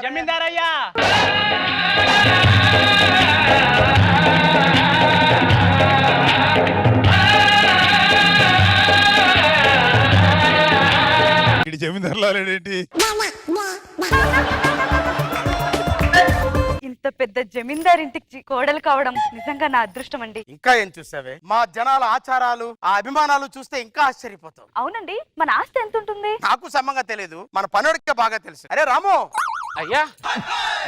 జమీందారయ్యా ఇటు జమీందారులేంటి? ఇంత పెద్ద జమీందార్ ఇంటికి కోడలు కావడం నిజంగా నా అదృష్టం అండి. ఇంకా ఏం చూసావే? మా జనాల ఆచారాలు ఆ అభిమానాలు చూస్తే ఇంకా ఆశ్చర్యపోతావు. అవునండి, మన ఆస్తి ఎంత ఉంటుంది? నాకు సమంగా తెలియదు, మన పనుడికే బాగా తెలుసు. అరే రాము, అయ్యా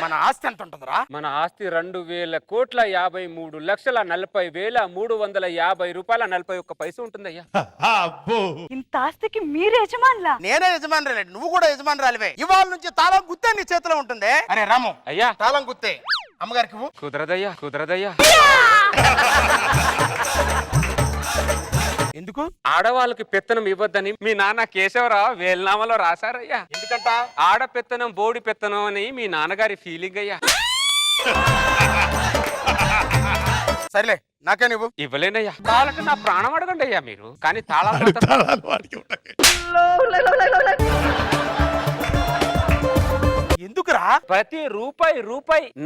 మన ఆస్తి ఎంత ఉంటుందిరా? మన ఆస్తి 2,53,40,40,350 రూపాయల 41 పైసలు ఉంటుందయ్యా. అబ్బో, ఇంత ఆస్తికి మీరు యజమానులా? నేనే యజమాని రాలేదు, నువ్వు కూడా యజమాని రాలివే. ఇవాళ నుంచి తాళం గుత్తే నీ చేతిలో ఉంటుంది. అరే రాము, అయ్యా తాళం గుత్తే అమ్మగారికి ఇవ్వు. కుదరదయ్యా. ఎందుకు? ఆడవాళ్ళకి పెత్తనం ఇవ్వద్దని మీ నాన్న కేశవరావు వేల్నామాలో రాశారయ్యా. ఎందుకంట? ఆడ పెత్తనం బోడి పెత్తనం అని మీ నాన్నగారి ఫీలింగ్ అయ్యా. సరేలే, నాకే నువ్వు. ఇవ్వలేనయ్యా, కావాలంటే నా ప్రాణం అడగండి అయ్యా మీరు, కానీ తాళాలు మాత్రం తాళాలు వాడికి ఉండవు. ఎందుకురా? ప్రతి రూపాయి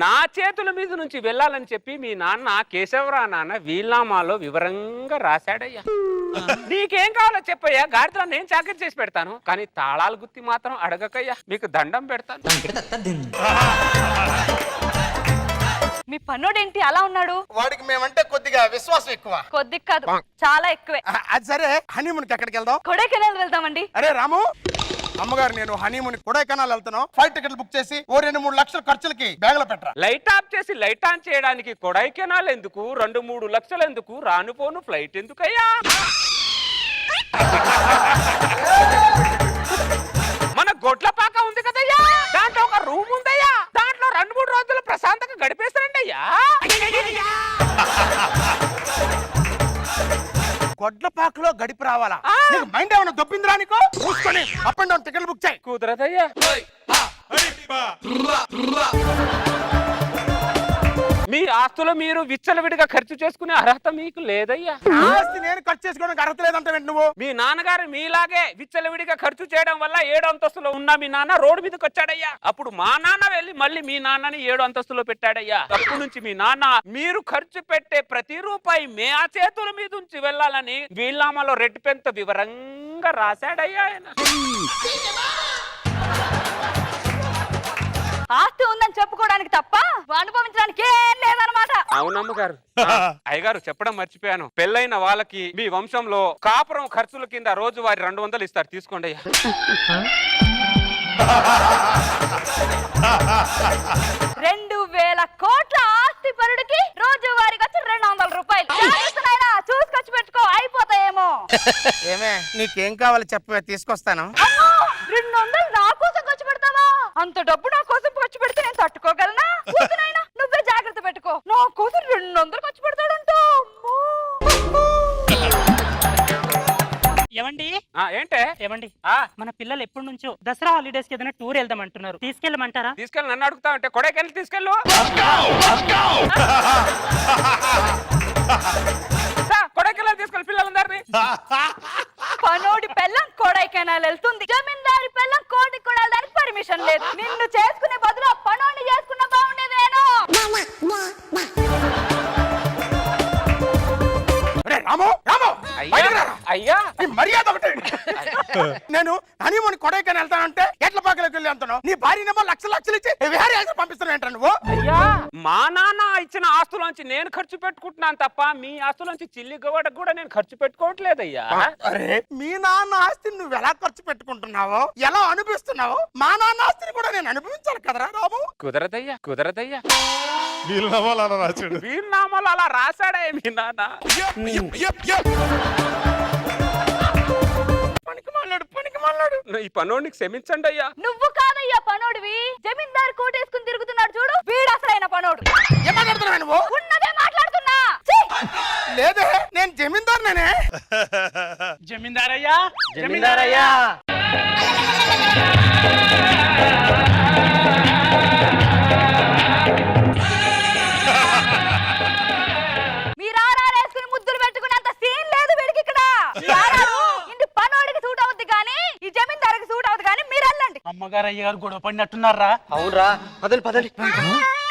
నా చేతుల మీద నుంచి వెళ్ళాలని చెప్పి మీ నాన్న కేశవరావు నాన్న వీల్నామాలో వివరంగా రాశాడయ్యా. నీకేం కావాలో చెప్పయ్యా, గాడితో నేను చాకరీ చేసి పెడతాను, కానీ తాళాలు గుత్తి మాత్రం అడగకయ్యా, మీకు దండం పెడతాను. మీ పన్నోడేంటి అలా ఉన్నాడు? వాడికి మేమంటే కొద్దిగా విశ్వాసం ఎక్కువ. కొద్ది కాదు, చాలా ఎక్కువే. అది సరే, హనీమూన్కి ఎక్కడికి వెళ్దాం? కొడైకెనాల్ వెళ్దామండి. అరే రాము, అమ్మగారు నేను హనీమూన్ కొడైకెనాల్ వెళ్తున్నాను, ఫ్లైట్ టికెట్లు బుక్ చేసి 2-3 లక్షల ఖర్చులకి బ్యాగ్ లో పెట్టరా. లైట్ ఆఫ్ చేసి లైట్ ఆన్ చేయడానికి కొడైకెనాల్ ఎందుకు, 2-3 లక్షలు ఎందుకు, రానుపోను ఫ్లైట్ ఎందుకయ్యా? మన గొడ్లపాక ఉంది కదయ్యా, దాంట్లో ఒక రూమ్ ఉందయ్యా, దాంట్లో 2-3 రోజులు ప్రశాంతంగా గడిపేస్తారండి అయ్యా. గొడ్ల పాకలో గడిపి రావాలా? నీకు మైండ్ ఏమైనా దొబ్బిందిరా? నీకు చూసుకొని అప్ అండ్ డౌన్ టికెట్లు బుక్ చేయి. కుదరదయ్యా. మీ ఆస్తులు మీరు విచ్చలవిడిగా ఖర్చు చేసుకునే అర్హత మీకు లేదయ్యా. ఆస్తి నేను ఖర్చు చేసుకోవడానికి అర్హత లేదంటే నువ్వు. మీ నాన్నగారు మీలాగే విచ్చలవిడిగా ఖర్చు చేయడం వల్ల 7 అంతస్తులో ఉన్న మీ నాన్న రోడ్డు మీదకి వచ్చాడయ్యా. అప్పుడు మా నాన్న వెళ్ళి మళ్ళీ మీ నాన్నని 7 అంతస్తులో పెట్టాడయ్యా. అప్పటి నుంచి మీ నాన్న మీరు ఖర్చు పెట్టే ప్రతి రూపాయి మే ఆ చేతుల మీద ఉంచి వెళ్ళాలని వీల్నామాలో రెడ్ పెన్ తో వివరంగా రాశాడయ్యా ఆయన. ఆస్తి ఉందని చెప్పుకోవడానికి తప్ప అనుభవించడానికి ఏం లేదన్నమాట. అవునమ్మగారు. అయ్యగారు చెప్పడం మర్చిపోయాను, పెళ్ళైన వాళ్ళకి మీ వంశంలో కాపురం ఖర్చుల కింద రోజువారీ 200 ఇస్తారు, తీసుకోండి అయ్యా. 2,000 కోట్ల ఆస్తి పరుడికి రోజువారీ ఖర్చు 200 రూపాయలు. చూసి ఖర్చు పెట్టుకో, అయిపోతాయేమో. ఏమే, నీకేం కావాలి చెప్పవే, తీసుకొస్తాను. 200 నా కోసం ఖర్చు పెడతావా? అంత డబ్బు నా కోసం ఖర్చు పెడితే నేను తట్టుకోగలనా? నువ్వే జాగ్రత్త పెట్టుకో, నా కోసం 200 ఖర్చు పెడతాడంటూ. ఏమండి ఏంటే ఏమండి, మన పిల్లలు ఎప్పటి నుంచో దసరా హాలిడేస్ కి ఏదైనా టూర్ వెళ్దాం అంటున్నారు, తీసుకెళ్ళమంటారా? తీసుకెళ్ళి నన్ను అడుగుతా ఉంటే కొడైకెనాల్ తీసుకెళ్ళు. కొడైకెనాల్ తీసుకెళ్ళి పిల్లలందరినీ. పనోడి పెళ్ళం కొడైకెనాల్ వెళ్తుంది, జమీందారి పెళ్ళం కోటి కూడా వెళ్ళడానికి పర్మిషన్ లేదు. నిన్ను చేసుకునే బదులు పనోడిని చేసుకున్న బాగుండేదేనో. రాము, రాము, అయ్యా మర్యాద ఒకటి. నేను హనీమూన్ కొడైకెనాల్ వెళ్తానంటే ఎట్ల పాకలోకి వెళ్ళి అంటున్నావు. నీ భార్యనేమో లక్షలు ఇచ్చి విహారీ పంపిస్తున్నావు ఏంట నువ్వు? అయ్యా, మా నాన్న ఇచ్చిన ఆస్తులోంచి నేను ఖర్చు పెట్టుకుంటున్నాను తప్ప మీ ఆస్తులోంచి చిల్లి గవ్వడకు కూడా నేను ఖర్చు పెట్టుకోవట్లేదయ్యా. అరే, మీ నాన్న ఆస్తిని నువ్వు ఎలా ఖర్చు పెట్టుకుంటున్నావో, ఎలా అనిపిస్తున్నావో, మా నాన్న ఆస్తిని కూడా నేను అనుభవించాలి కదరా రాము. కుదరదయ్యా. వీలునామాలు అలా రాశాడు. వీలునామాలు అలా రాశాడే మీ నాన్న. ఈ పనోడిని క్షమించండి అయ్యా. నువ్వు కాదయ్యా పనోడివి, జమీందారు కోటేసుకుని తిరుగుతున్నాడు చూడు, వీడు అసలైన పనోడు. ఏం మాట్లాడుతున్నావు నువ్వు? ఉన్నదే మాట్లాడుతున్నా. లేదే, నేను జమీందారునే. జమీందారయ్యా, జమీందారయ్యా. మీరు ఆరారేసుకుని ముద్దులు పెట్టుకునేంత సీన్ లేదు వీడికి ఇక్కడ. ఇంటి పనోడికి సూట్ అవుద్ది కానీ ఈ జమీందారికి సూట్ అవుద్ది కానీ మీరు వెళ్ళండి. అమ్మగారు అయ్యగా గారు గొడవ పడినట్టున్నారా? అవునరా, పదండి పదండి.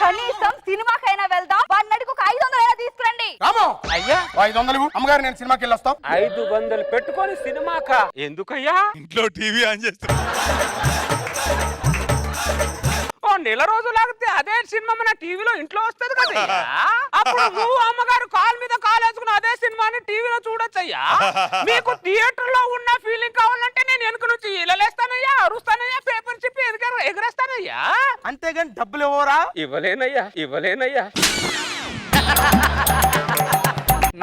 కనీసం సినిమాకైనా వెళ్దాం, వాడికి ఒక 500 అయినా తీసుకురండి. రాము అయ్యా 500 అమ్మగారు నేను సినిమాకి వెళ్ళొస్తాం. 500 పెట్టుకొని సినిమాకా? ఎందుకయ్యా? ఇంట్లో టీవీ ఆన్ చేస్తా. ఓ నెల రోజులు ఆగితే అదే సినిమా మన టీవీలో ఇంట్లో వస్తుంది కదా. అప్పుడు నువ్వు అమ్మగారు కాలు మీద కాలు వేసుకుని అదే సినిమాని టీవీలో చూడొచ్చయ్యా. మీకు థియేటర్ లో ఉన్న ఫీలింగ్ కావాలంటే నేను వెనుక నుంచి ఇళ్ళలేస్తానయ్యా, అరుస్తానయ్యా, పేపర్ చెప్పి ఎగరేస్తానయ్యా. అంతేగాని డబ్బులు ఇవ్వరా? ఇవ్వలేనయ్యా, ఇవ్వలేనయ్యా.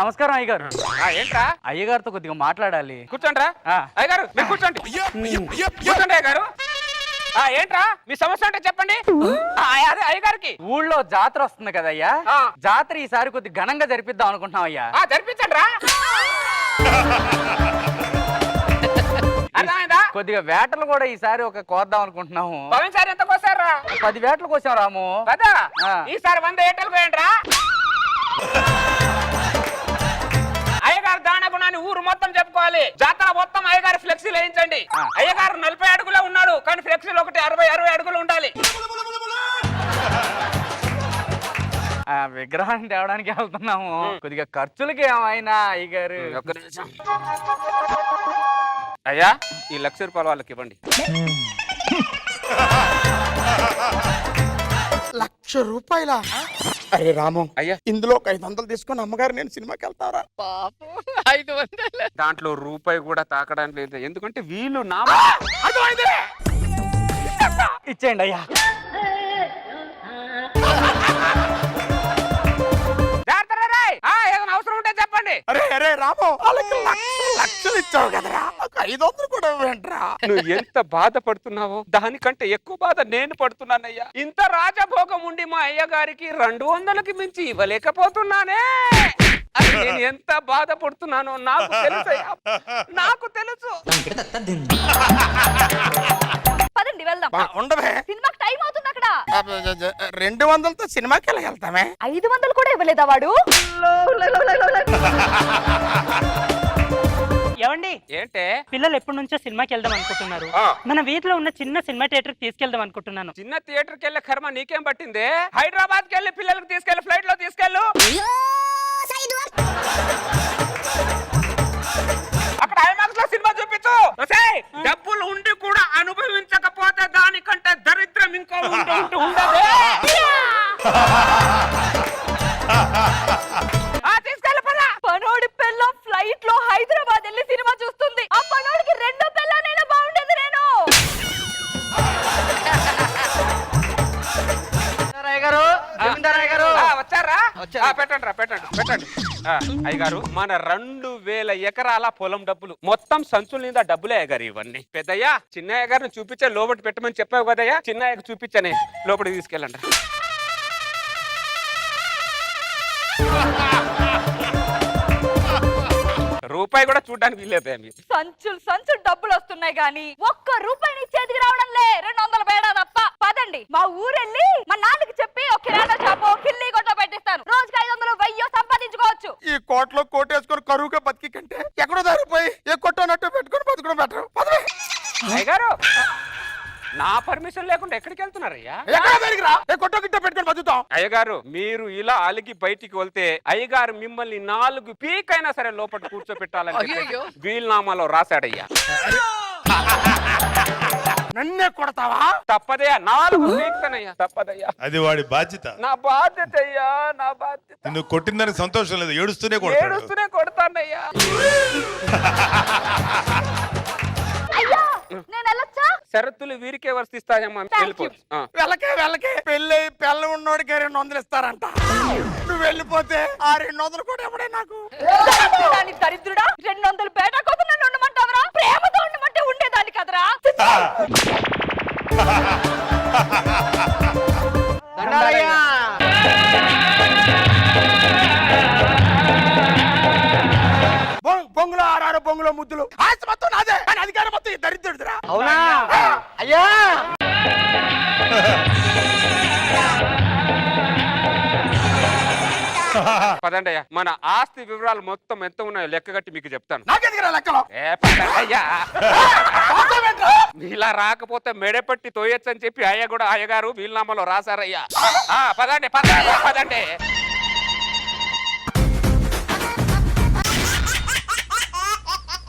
నమస్కారం అయ్యగారు. ఏంట్రా? అయ్యగారితో కొద్దిగా మాట్లాడాలి. కూర్చోండి రా. అయ్యగారు మీరు కూర్చోండి. కూర్చోండి అయ్యగారు. ఏంట్రా మీ సమస్య అంటే చెప్పండి. అదే అయ్యగారికి ఊళ్ళో జాతర వస్తుంది కదయ్యా, జాతర ఈసారి కొద్ది ఘనంగా జరిపిద్దాం అనుకుంటున్నాం అయ్యా. జరిపించండి రా. అర్థమైందా? కొద్దిగా వేటలు కూడా ఈసారి ఒక కోద్దాం అనుకుంటున్నాము. పోయినసారి ఎంత కోసారా? 10 వేటలు కోసాం రాము. కదా ఈసారి 100 ఏటలు కోయండి రా. అయ్యగారు దాన గుణాన్ని ఊరు మొత్తం చెప్పుకోవాలి. జాతర మొత్తం అయ్యగారు ఫ్లెక్సీలు వేయించండి. అయ్యగారు 40 అడుగులే ఉన్నాడు, కానీ ఫ్లెక్సీలు ఒకటి 60 అడుగులు ఉండాలి. విగ్రహాన్ని తేవడానికి వెళ్తున్నాము, కొద్దిగా ఖర్చులకి ఏమైనా అయ్యగారు. ఒక్క నిమిషం. అయ్యా ఈ ₹1,00,000 వాళ్ళకి ఇవ్వండి. ₹1,00,000? అరే రాము అయ్యా ఇందులో ఒక 500 తీసుకొని అమ్మగారు నేను సినిమాకి వెళ్తారా? 500 దాంట్లో రూపాయి కూడా తాకడానికి లేదు, ఎందుకంటే వీళ్ళు నా ఇచ్చేయండి అయ్యా. ఏదైనా అవసరం ఉంటే చెప్పండి. అరే అరే రాము వాళ్ళకి లక్షలు ఇచ్చావు కదరా, ఒక 500 కూడా ఇవ్వండిరా. నువ్వు ఎంత బాధపడుతున్నావో దానికంటే ఎక్కువ బాధ నేను పడుతున్నానయ్యా. ఇంత రాజభోగం ఉండి మా అయ్య గారికి 200కి మించి ఇవ్వలేకపోతున్నానే. అది నేను ఎంత బాధపడుతున్నానో నాకు తెలుసయ్యా, నాకు తెలుసు. పదండి వెళ్దాం. ఉండవే, సినిమాకి టైం అవుతుంది అక్కడ. 200తో సినిమాకి వెళ్తామే. 500 కూడా ఇవ్వలేదా వాడు? ఏమండి ఏంటే పిల్లలు ఎప్పటి నుంచో సినిమాకి వెళ్దాం అనుకుంటున్నారు. మన వీధిలో ఉన్న చిన్న సినిమా థియేటర్ తీసుకెళ్దాం అనుకుంటున్నాను. చిన్న థియేటర్కి వెళ్ళే కర్మ నీకేం పట్టింది? హైదరాబాద్కి వెళ్ళి పిల్లలకి తీసుకెళ్లి ఫ్లైట్ లో తీసుకెళ్ళు. అక్కడ ఐమాక్స్ లో సినిమా చూపించు. డబ్బులు ఉండి కూడా అనుభవించకపోతే దానికంటే దరిద్రం ఇంకో ఉండదు. తీసుకెళ్ళి పనోడి పిల్ల ఫ్లైట్ లో హైదరాబాద్ వెళ్ళి సినిమా చూస్తుంది. ఆ పనోడికి 2 పిల్లనైనా బాగుండేది. నేను వచ్చారా? పెట్టండి రా, పెట్టండి. అయ్యగారు మన 2000 ఎకరాల పొలం డబ్బులు మొత్తం సంచుల నిండా డబ్బులే అయ్యగారు ఇవన్నీ. పెద్దయ్యా చిన్నయ్య గారిని చూపించే లోపలి పెట్టమని చెప్పావు కదయ్యా, చిన్నయ్యకు చూపించనే లోపలికి తీసుకెళ్ళండి. రూపాయి కూడా చూడడానికి వీల్లేదు. సంచులు డబ్బులు వస్తున్నాయి గానీ ఒక్క రూపాయి నీ చేతికి రావడంలే. 200 బేడా తప్ప. పదండి మా ఊరెళ్ళి మా నాన్నకి చెప్పి ఒక కిరాణా షాపు కిల్లి కొట్ట పెట్టిస్తాను. రోజుకి 500 1000 సంపాదించుకోవచ్చు. ఈ కోట్లో కోటేసుకొని కరువుగా బతికి కంటే ఎక్కడో దారిపోయి ఏ కొట్టనట్టు పెట్టుకొని బతుకుని బెటర్. అయ్యగారు నా పర్మిషన్ లేకుండా ఎక్కడికి వెళ్తున్నారయ్యా? అయ్యగారు మీరు ఇలా అలిగి బయటికి వెళ్తే అయ్యగారు మిమ్మల్ని 4 పీకైనా సరే లోపల కూర్చోబెట్టాలని వీలునామాలో రాశాడయ్యా. నన్నే కొడతావా? తప్పదయ్యా, 4 పీకుతానయ్యా, తప్పదయ్యా. అది వాడి బాధ్యత. నా బాధ్యత అయ్యా, నా బాధ్యత. నిన్ను కొట్టిందని సంతోషం లేదు, ఏడుస్తూనే కొడతానయ్యా. నేను వెళ్ళొచ్చా? షరతులు వీరికే వర్తిస్తాయమ్మా. వెళ్ళిపోవచ్చు. వెళ్ళకే పెళ్ళి పిల్ల ఉన్నోడికి 200 ఇస్తారంట. నువ్వు వెళ్ళిపోతే ఆ 200 కూడా ఎవడే నాకు. దరిద్రుడా, 200 పేట కోసం నన్ను ఉండమంటావరా? ప్రేమతో ఉండమంటే ఉండేదాన్ని కదరా. బొంగులో 6 బొంగులో ముద్దులు ఆస్తి మొత్తం నాదే, కానీ అధికారం మొత్తం ఈ దరిద్రుడిరా. అవునా అయ్యా? పదండి అయ్యా, మన ఆస్తి వివరాలు మొత్తం ఎంత ఉన్నాయో లెక్క కట్టి మీకు చెప్తాను. నాకెందుకు లెక్కలో పదండి అయ్యా. ఇలా రాకపోతే మెడపట్టి తోయొచ్చని చెప్పి అయ్య కూడా అయ్యగారు వీలునామాలో రాశారయ్యా. పదండి పదండి పదండి.